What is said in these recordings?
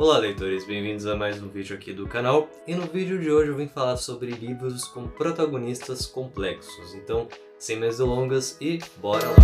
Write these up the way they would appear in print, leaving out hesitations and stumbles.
Olá leitores, bem-vindos a mais um vídeo aqui do canal, e no vídeo de hoje eu vim falar sobre livros com protagonistas complexos, então sem mais delongas e bora lá!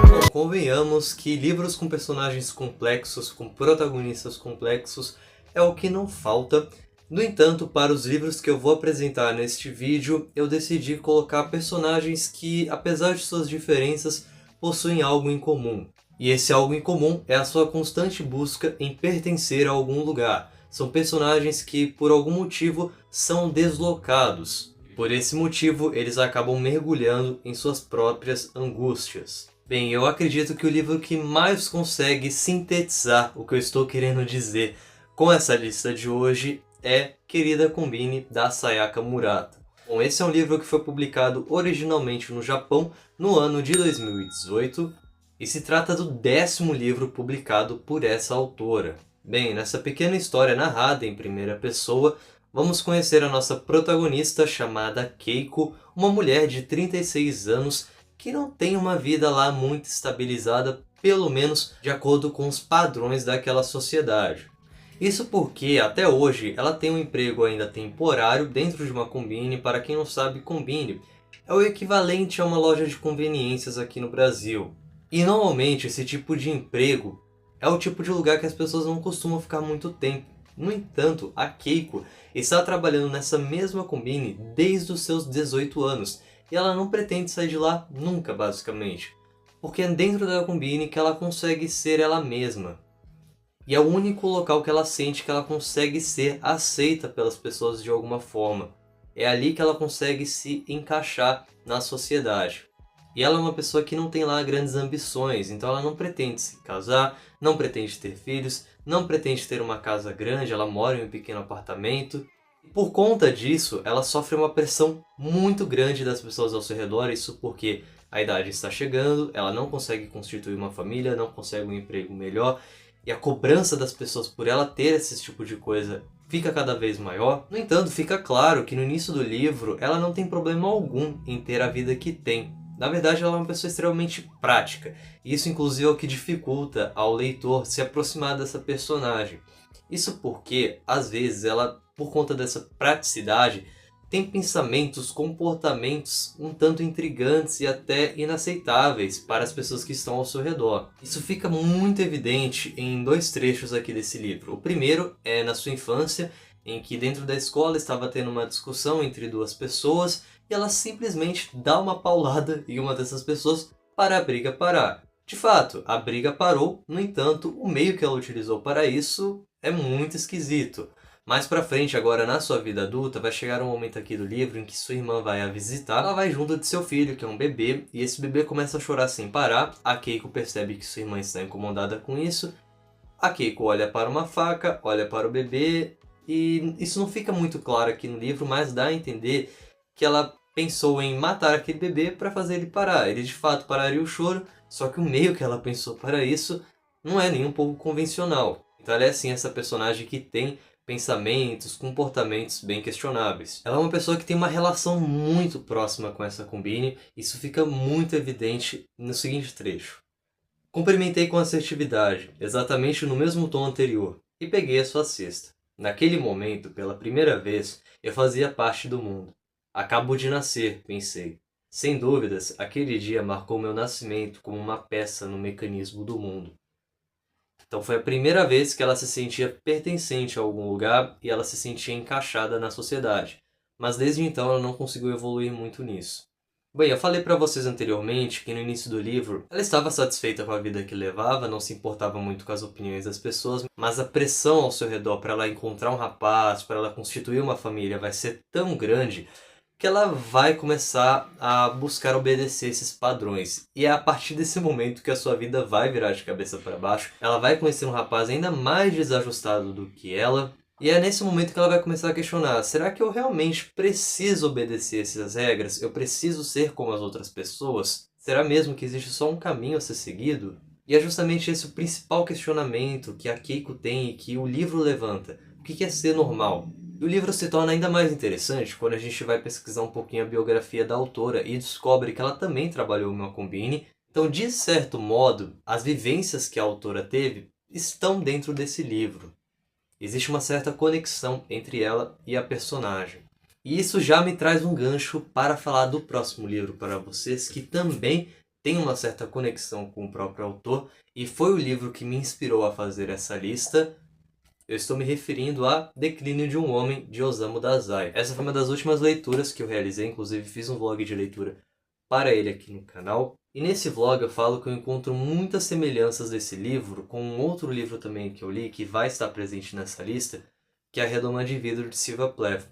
Bom, convenhamos que livros com personagens complexos, com protagonistas complexos, é o que não falta. No entanto, para os livros que eu vou apresentar neste vídeo, eu decidi colocar personagens que, apesar de suas diferenças, possuem algo em comum. E esse algo em comum é a sua constante busca em pertencer a algum lugar. São personagens que, por algum motivo, são deslocados. Por esse motivo, eles acabam mergulhando em suas próprias angústias. Bem, eu acredito que o livro que mais consegue sintetizar o que eu estou querendo dizer com essa lista de hoje é Querida Combine, da Sayaka Murata. Bom, esse é um livro que foi publicado originalmente no Japão no ano de 2018 e se trata do 10º livro publicado por essa autora. Bem, nessa pequena história narrada em primeira pessoa, vamos conhecer a nossa protagonista chamada Keiko, uma mulher de 36 anos que não tem uma vida lá muito estabilizada, pelo menos de acordo com os padrões daquela sociedade. Isso porque, até hoje, ela tem um emprego ainda temporário dentro de uma Combini. Para quem não sabe, Combini é o equivalente a uma loja de conveniências aqui no Brasil. E normalmente esse tipo de emprego é o tipo de lugar que as pessoas não costumam ficar muito tempo. No entanto, a Keiko está trabalhando nessa mesma Combini desde os seus 18 anos. E ela não pretende sair de lá nunca, basicamente. Porque é dentro da Combini que ela consegue ser ela mesma. E é o único local que ela sente que ela consegue ser aceita pelas pessoas de alguma forma. É ali que ela consegue se encaixar na sociedade. E ela é uma pessoa que não tem lá grandes ambições, então ela não pretende se casar, não pretende ter filhos, não pretende ter uma casa grande, ela mora em um pequeno apartamento. E por conta disso, ela sofre uma pressão muito grande das pessoas ao seu redor, isso porque a idade está chegando, ela não consegue constituir uma família, não consegue um emprego melhor, e a cobrança das pessoas por ela ter esse tipo de coisa fica cada vez maior. No entanto, fica claro que no início do livro ela não tem problema algum em ter a vida que tem. Na verdade, ela é uma pessoa extremamente prática. E isso, inclusive, é o que dificulta ao leitor se aproximar dessa personagem. Isso porque, às vezes, ela, por conta dessa praticidade, tem pensamentos, comportamentos um tanto intrigantes e até inaceitáveis para as pessoas que estão ao seu redor. Isso fica muito evidente em dois trechos aqui desse livro. O primeiro é na sua infância, em que dentro da escola estava tendo uma discussão entre duas pessoas e ela simplesmente dá uma paulada em uma dessas pessoas para a briga parar. De fato, a briga parou, no entanto, o meio que ela utilizou para isso é muito esquisito. Mais pra frente, agora na sua vida adulta, vai chegar um momento aqui do livro em que sua irmã vai a visitar. Ela vai junto de seu filho, que é um bebê, e esse bebê começa a chorar sem parar. A Keiko percebe que sua irmã está incomodada com isso. A Keiko olha para uma faca, olha para o bebê, e isso não fica muito claro aqui no livro, mas dá a entender que ela pensou em matar aquele bebê para fazer ele parar. Ele de fato pararia o choro, só que o meio que ela pensou para isso não é nem um pouco convencional. Então ela é assim essa personagem que tem pensamentos, comportamentos bem questionáveis. Ela é uma pessoa que tem uma relação muito próxima com essa Combini, isso fica muito evidente no seguinte trecho. Cumprimentei com assertividade, exatamente no mesmo tom anterior, e peguei a sua cesta. Naquele momento, pela primeira vez, eu fazia parte do mundo. Acabo de nascer, pensei. Sem dúvidas, aquele dia marcou meu nascimento como uma peça no mecanismo do mundo. Então foi a primeira vez que ela se sentia pertencente a algum lugar e ela se sentia encaixada na sociedade. Mas desde então ela não conseguiu evoluir muito nisso. Bem, eu falei para vocês anteriormente que no início do livro ela estava satisfeita com a vida que levava, não se importava muito com as opiniões das pessoas, mas a pressão ao seu redor para ela encontrar um rapaz, para ela constituir uma família vai ser tão grande que ela vai começar a buscar obedecer esses padrões. E é a partir desse momento que a sua vida vai virar de cabeça para baixo. Ela vai conhecer um rapaz ainda mais desajustado do que ela. E é nesse momento que ela vai começar a questionar, será que eu realmente preciso obedecer essas regras? Eu preciso ser como as outras pessoas? Será mesmo que existe só um caminho a ser seguido? E é justamente esse o principal questionamento que a Keiko tem e que o livro levanta. que é ser normal? E o livro se torna ainda mais interessante quando a gente vai pesquisar um pouquinho a biografia da autora e descobre que ela também trabalhou em uma Combine. Então, de certo modo, as vivências que a autora teve estão dentro desse livro. Existe uma certa conexão entre ela e a personagem. E isso já me traz um gancho para falar do próximo livro para vocês, que também tem uma certa conexão com o próprio autor, e foi o livro que me inspirou a fazer essa lista. Eu estou me referindo a Declínio de um Homem, de Osamu Dazai. Essa foi uma das últimas leituras que eu realizei, inclusive fiz um vlog de leitura para ele aqui no canal. E nesse vlog eu falo que eu encontro muitas semelhanças desse livro com um outro livro também que eu li, que vai estar presente nessa lista, que é A Redoma de Vidro, de Sylvia Plath.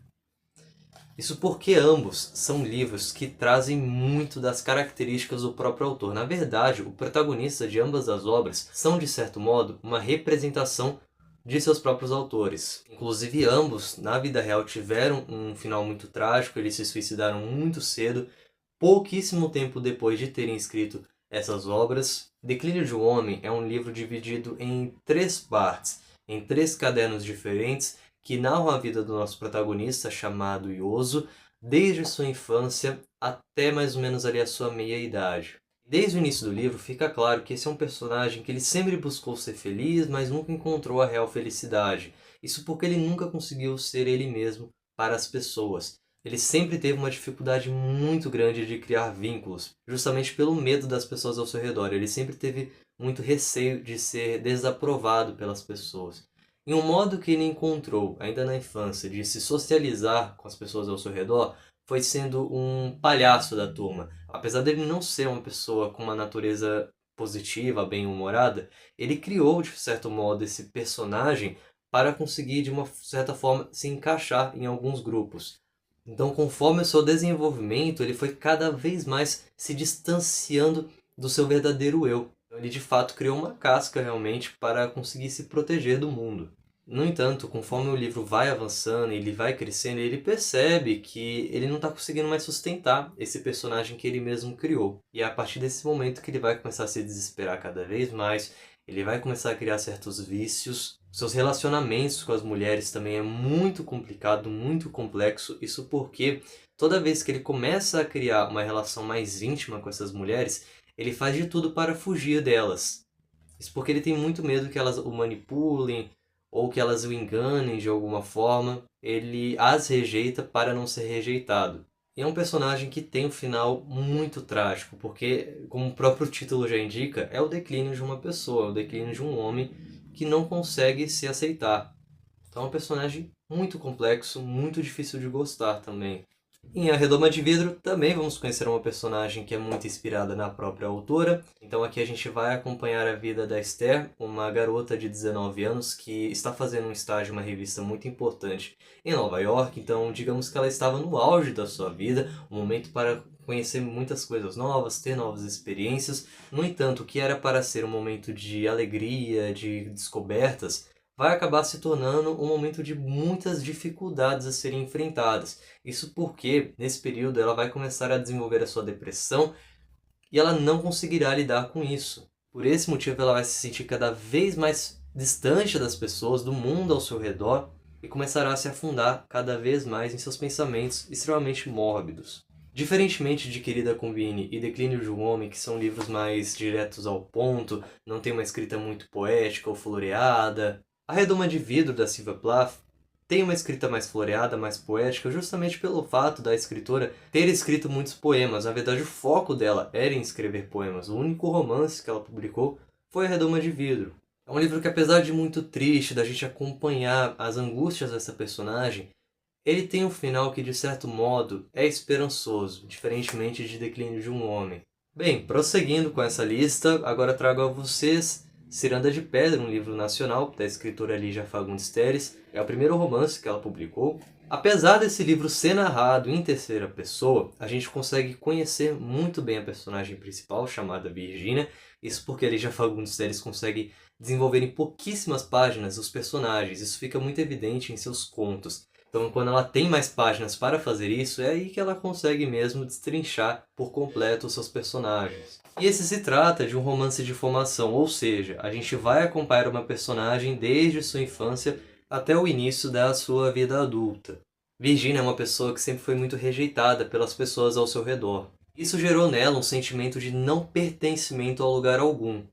Isso porque ambos são livros que trazem muito das características do próprio autor. Na verdade, o protagonista de ambas as obras são, de certo modo, uma representação de seus próprios autores. Inclusive, ambos, na vida real, tiveram um final muito trágico, eles se suicidaram muito cedo, pouquíssimo tempo depois de terem escrito essas obras. Declínio de um Homem é um livro dividido em 3 partes, em 3 cadernos diferentes, que narram a vida do nosso protagonista, chamado Yoso, desde sua infância até mais ou menos ali a sua meia-idade. Desde o início do livro fica claro que esse é um personagem que ele sempre buscou ser feliz, mas nunca encontrou a real felicidade. Isso porque ele nunca conseguiu ser ele mesmo para as pessoas. Ele sempre teve uma dificuldade muito grande de criar vínculos, justamente pelo medo das pessoas ao seu redor. Ele sempre teve muito receio de ser desaprovado pelas pessoas. E um modo que ele encontrou, ainda na infância, de se socializar com as pessoas ao seu redor, foi sendo um palhaço da turma. Apesar dele não ser uma pessoa com uma natureza positiva, bem-humorada, ele criou, de certo modo, esse personagem para conseguir, de uma certa forma, se encaixar em alguns grupos. Então, conforme o seu desenvolvimento, ele foi cada vez mais se distanciando do seu verdadeiro eu. Ele de fato criou uma casca realmente para conseguir se proteger do mundo. No entanto, conforme o livro vai avançando e ele vai crescendo, ele percebe que ele não está conseguindo mais sustentar esse personagem que ele mesmo criou. E é a partir desse momento que ele vai começar a se desesperar cada vez mais, ele vai começar a criar certos vícios. Seus relacionamentos com as mulheres também é muito complicado, muito complexo. Isso porque toda vez que ele começa a criar uma relação mais íntima com essas mulheres, ele faz de tudo para fugir delas. Isso porque ele tem muito medo que elas o manipulem ou que elas o enganem de alguma forma. Ele as rejeita para não ser rejeitado. E é um personagem que tem um final muito trágico, porque, como o próprio título já indica, é o declínio de uma pessoa, é o declínio de um homem que não consegue se aceitar. Então é um personagem muito complexo, muito difícil de gostar também. Em A Redoma de Vidro também vamos conhecer uma personagem que é muito inspirada na própria autora. Então aqui a gente vai acompanhar a vida da Esther, uma garota de 19 anos que está fazendo um estágio em uma revista muito importante em Nova York. Então digamos que ela estava no auge da sua vida, um momento para conhecer muitas coisas novas, ter novas experiências. No entanto, o que era para ser um momento de alegria, de descobertas, vai acabar se tornando um momento de muitas dificuldades a serem enfrentadas. Isso porque, nesse período, ela vai começar a desenvolver a sua depressão e ela não conseguirá lidar com isso. Por esse motivo, ela vai se sentir cada vez mais distante das pessoas, do mundo ao seu redor, e começará a se afundar cada vez mais em seus pensamentos extremamente mórbidos. Diferentemente de Querida Combine e Declínio de um Homem, que são livros mais diretos ao ponto, não tem uma escrita muito poética ou floreada, A Redoma de Vidro, da Sylvia Plath, tem uma escrita mais floreada, mais poética, justamente pelo fato da escritora ter escrito muitos poemas. Na verdade, o foco dela era em escrever poemas. O único romance que ela publicou foi A Redoma de Vidro. É um livro que, apesar de muito triste, da gente acompanhar as angústias dessa personagem, ele tem um final que, de certo modo, é esperançoso, diferentemente de Declínio de um Homem. Bem, prosseguindo com essa lista, agora trago a vocês Ciranda de Pedra, um livro nacional da escritora Lígia Fagundes Telles. É o primeiro romance que ela publicou. Apesar desse livro ser narrado em terceira pessoa, a gente consegue conhecer muito bem a personagem principal, chamada Virgínia. Isso porque a Lígia Fagundes Telles consegue desenvolver em pouquíssimas páginas os personagens. Isso fica muito evidente em seus contos. Então, quando ela tem mais páginas para fazer isso, é aí que ela consegue mesmo destrinchar por completo os seus personagens. E esse se trata de um romance de formação, ou seja, a gente vai acompanhar uma personagem desde sua infância até o início da sua vida adulta. Virginia é uma pessoa que sempre foi muito rejeitada pelas pessoas ao seu redor. Isso gerou nela um sentimento de não pertencimento a lugar algum.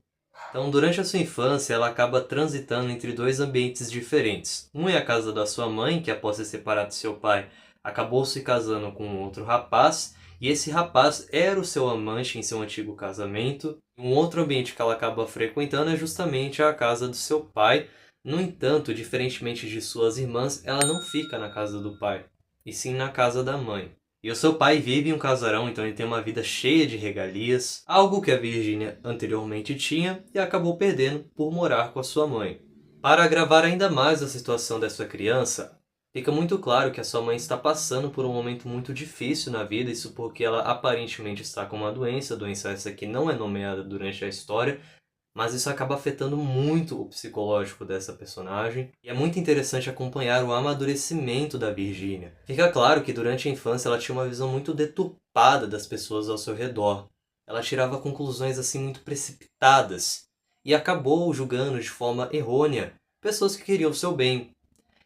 Então, durante a sua infância, ela acaba transitando entre dois ambientes diferentes. Um é a casa da sua mãe, que após se separar de seu pai, acabou se casando com outro rapaz, e esse rapaz era o seu amante em seu antigo casamento. Um outro ambiente que ela acaba frequentando é justamente a casa do seu pai. No entanto, diferentemente de suas irmãs, ela não fica na casa do pai, e sim na casa da mãe. E o seu pai vive em um casarão, então ele tem uma vida cheia de regalias, algo que a Virginia anteriormente tinha e acabou perdendo por morar com a sua mãe. Para agravar ainda mais a situação dessa criança, fica muito claro que a sua mãe está passando por um momento muito difícil na vida, isso porque ela aparentemente está com uma doença essa que não é nomeada durante a história, mas isso acaba afetando muito o psicológico dessa personagem, e é muito interessante acompanhar o amadurecimento da Virginia. Fica claro que durante a infância ela tinha uma visão muito deturpada das pessoas ao seu redor. Ela tirava conclusões assim muito precipitadas, e acabou julgando de forma errônea pessoas que queriam o seu bem.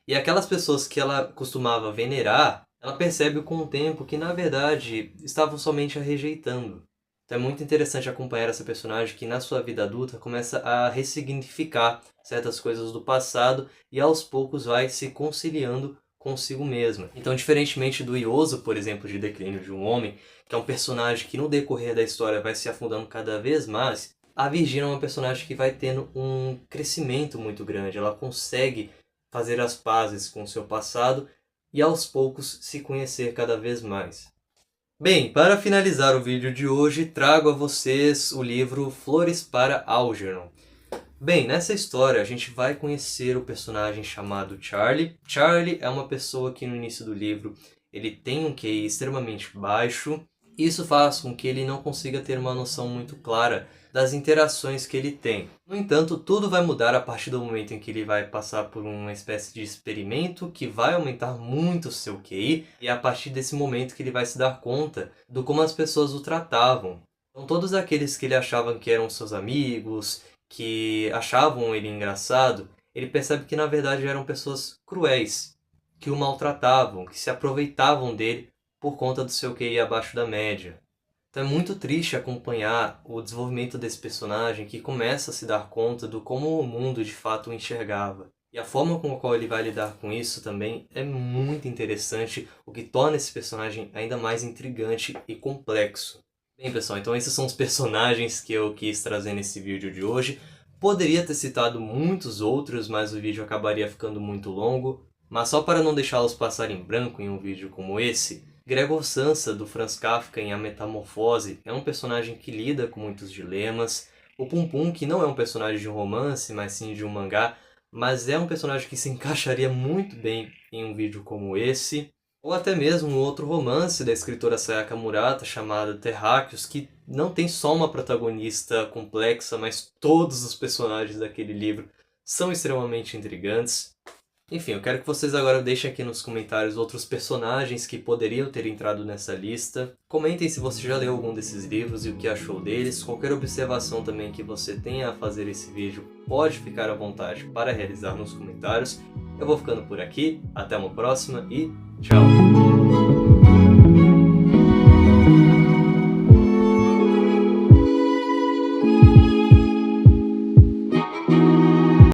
E aquelas pessoas que ela costumava venerar, ela percebe com o tempo que na verdade estavam somente a rejeitando. Então é muito interessante acompanhar essa personagem que na sua vida adulta começa a ressignificar certas coisas do passado e aos poucos vai se conciliando consigo mesma. Então, diferentemente do Ioso, por exemplo, de Declínio de um Homem, que é um personagem que no decorrer da história vai se afundando cada vez mais, a Virginia é uma personagem que vai tendo um crescimento muito grande. Ela consegue fazer as pazes com o seu passado e aos poucos se conhecer cada vez mais. Bem, para finalizar o vídeo de hoje, trago a vocês o livro Flores para Algernon. Bem, nessa história a gente vai conhecer o personagem chamado Charlie. Charlie é uma pessoa que no início do livro ele tem um QI extremamente baixo. Isso faz com que ele não consiga ter uma noção muito clara das interações que ele tem. No entanto, tudo vai mudar a partir do momento em que ele vai passar por uma espécie de experimento que vai aumentar muito o seu QI, e é a partir desse momento que ele vai se dar conta do como as pessoas o tratavam. Então, todos aqueles que ele achava que eram seus amigos, que achavam ele engraçado, ele percebe que na verdade eram pessoas cruéis, que o maltratavam, que se aproveitavam dele por conta do seu QI abaixo da média. Então é muito triste acompanhar o desenvolvimento desse personagem que começa a se dar conta do como o mundo de fato o enxergava. E a forma com a qual ele vai lidar com isso também é muito interessante, o que torna esse personagem ainda mais intrigante e complexo. Bem pessoal, então esses são os personagens que eu quis trazer nesse vídeo de hoje. Poderia ter citado muitos outros, mas o vídeo acabaria ficando muito longo. Mas só para não deixá-los passar em branco em um vídeo como esse, Gregor Samsa, do Franz Kafka em A Metamorfose, é um personagem que lida com muitos dilemas. O Pum Pum, que não é um personagem de um romance, mas sim de um mangá, mas é um personagem que se encaixaria muito bem em um vídeo como esse. Ou até mesmo um outro romance da escritora Sayaka Murata, chamado Terráqueos, que não tem só uma protagonista complexa, mas todos os personagens daquele livro são extremamente intrigantes. Enfim, eu quero que vocês agora deixem aqui nos comentários outros personagens que poderiam ter entrado nessa lista. Comentem se você já leu algum desses livros e o que achou deles. Qualquer observação também que você tenha a fazer esse vídeo, pode ficar à vontade para realizar nos comentários. Eu vou ficando por aqui, até uma próxima e tchau!